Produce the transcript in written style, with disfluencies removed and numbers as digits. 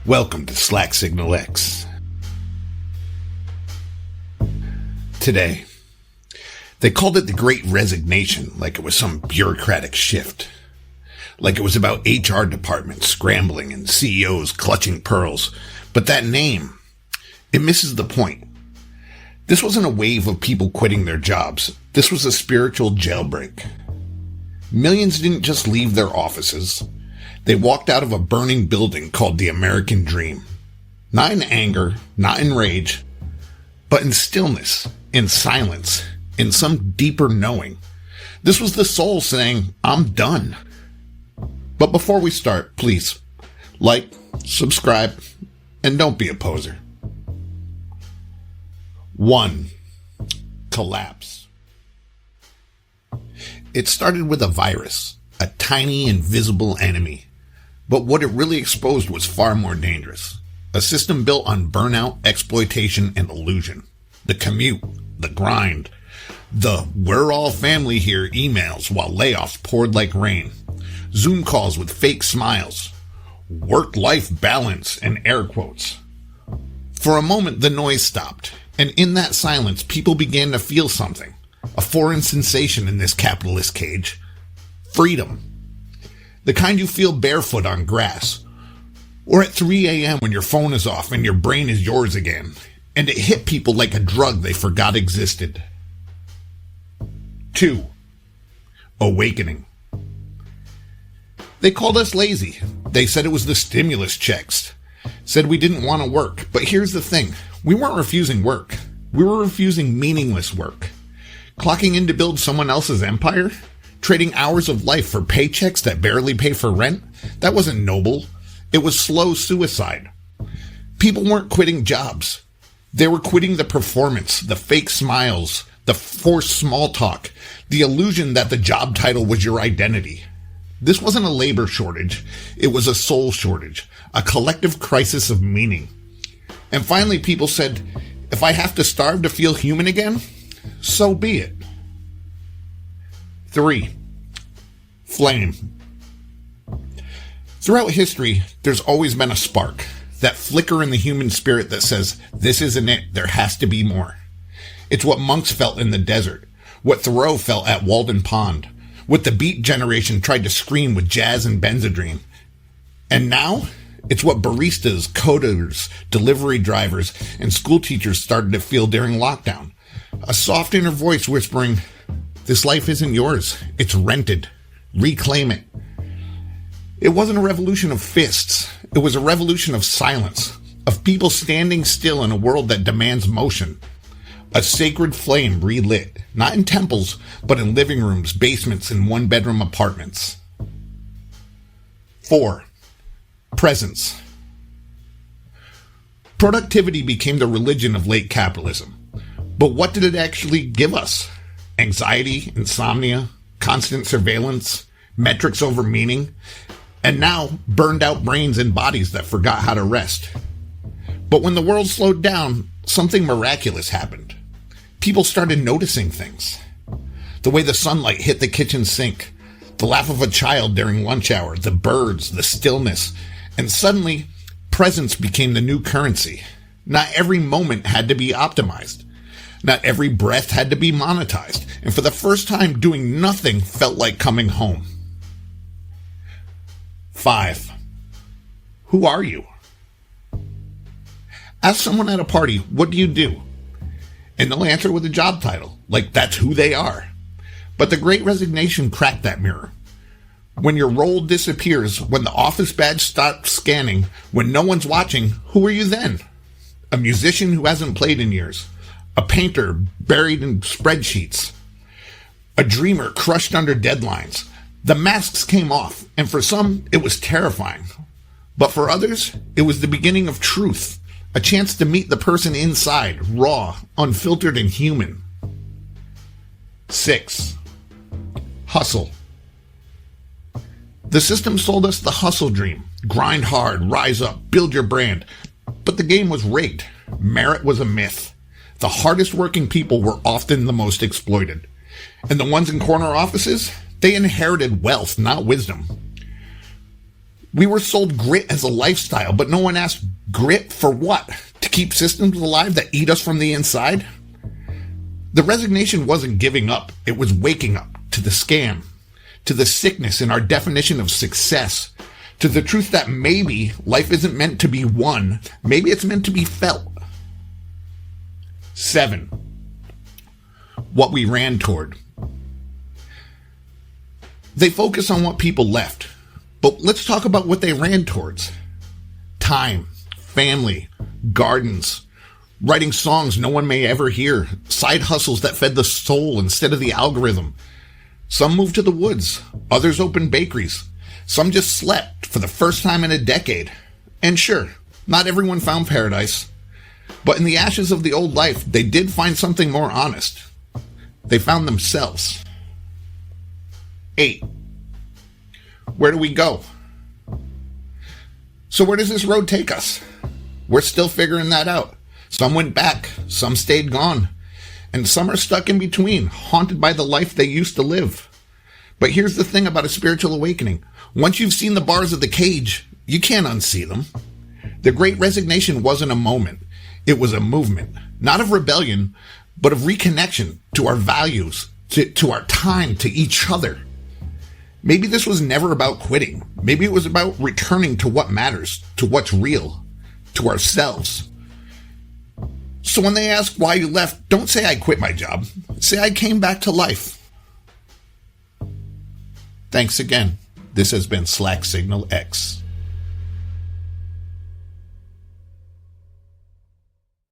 Welcome to Slack Signal X. Today, they called it the Great Resignation like it was some bureaucratic shift. Like it was about HR departments scrambling and CEOs clutching pearls. But that name, it misses the point. This wasn't a wave of people quitting their jobs. This was a spiritual jailbreak. Millions didn't just leave their offices. They walked out of a burning building called the American Dream. Not in anger, not in rage, but in stillness, in silence, in some deeper knowing. This was the soul saying, I'm done. But before we start, please, like, subscribe, and don't be a poser. 1. Collapse. It started with a virus, a tiny invisible enemy. But what it really exposed was far more dangerous. A system built on burnout, exploitation, and illusion. The commute, the grind, the we're all family here emails while layoffs poured like rain. Zoom calls with fake smiles. Work-life balance and air quotes. For a moment, the noise stopped. And in that silence, people began to feel something. A foreign sensation in this capitalist cage. Freedom. The kind you feel barefoot on grass. Or at 3 a.m. when your phone is off and your brain is yours again. And it hit people like a drug they forgot existed. 2. Awakening. They called us lazy. They said it was the stimulus checks. Said we didn't want to work. But here's the thing. We weren't refusing work. We were refusing meaningless work. Clocking in to build someone else's empire? Trading hours of life for paychecks that barely pay for rent? That wasn't noble. It was slow suicide. People weren't quitting jobs. They were quitting the performance, the fake smiles, the forced small talk, the illusion that the job title was your identity. This wasn't a labor shortage. It was a soul shortage, a collective crisis of meaning. And finally, people said, if I have to starve to feel human again, so be it. 3. Flame. Throughout history, there's always been a spark, that flicker in the human spirit that says, this isn't it, there has to be more. It's what monks felt in the desert, what Thoreau felt at Walden Pond, what the Beat generation tried to scream with jazz and Benzedrine. And now, it's what baristas, coders, delivery drivers, and school teachers started to feel during lockdown. A soft inner voice whispering, this life isn't yours. It's rented. Reclaim it. It wasn't a revolution of fists. It was a revolution of silence, of people standing still in a world that demands motion. A sacred flame relit, not in temples, but in living rooms, basements, and one-bedroom apartments. 4. Presence. Productivity became the religion of late capitalism. But what did it actually give us? Anxiety, insomnia, constant surveillance, metrics over meaning, and now burned out brains and bodies that forgot how to rest. But when the world slowed down, something miraculous happened. People started noticing things. The way the sunlight hit the kitchen sink, the laugh of a child during lunch hour, the birds, the stillness, and suddenly presence became the new currency. Not every moment had to be optimized. Not every breath had to be monetized. And for the first time, doing nothing felt like coming home. 5. Who are you? Ask someone at a party, what do you do? And they'll answer with a job title, like that's who they are. But the Great Resignation cracked that mirror. When your role disappears, when the office badge stops scanning, when no one's watching, who are you then? A musician who hasn't played in years. A painter buried in spreadsheets. A dreamer crushed under deadlines. The masks came off, and for some, it was terrifying. But for others, it was the beginning of truth. A chance to meet the person inside, raw, unfiltered, and human. 6. Hustle. The system sold us the hustle dream. Grind hard, rise up, build your brand. But the game was rigged. Merit was a myth. The hardest working people were often the most exploited. And the ones in corner offices, they inherited wealth, not wisdom. We were sold grit as a lifestyle, but no one asked grit for what? To keep systems alive that eat us from the inside? The resignation wasn't giving up. It was waking up to the scam, to the sickness in our definition of success, to the truth that maybe life isn't meant to be won. Maybe it's meant to be felt. 7. What we ran toward. They focus on what people left, but let's talk about what they ran towards. Time, family, gardens, writing songs no one may ever hear, side hustles that fed the soul instead of the algorithm. Some moved to the woods, others opened bakeries. Some just slept for the first time in a decade. And sure, not everyone found paradise. But in the ashes of the old life, they did find something more honest. They found themselves. 8. Where do we go? So where does this road take us? We're still figuring that out. Some went back, some stayed gone, and some are stuck in between, haunted by the life they used to live. But here's the thing about a spiritual awakening. Once you've seen the bars of the cage, you can't unsee them. The Great Resignation wasn't a moment. It was a movement, not of rebellion, but of reconnection to our values, to our time, to each other. Maybe this was never about quitting. Maybe it was about returning to what matters, to what's real, to ourselves. So when they ask why you left, don't say I quit my job. Say I came back to life. Thanks again. This has been Slack Signal X.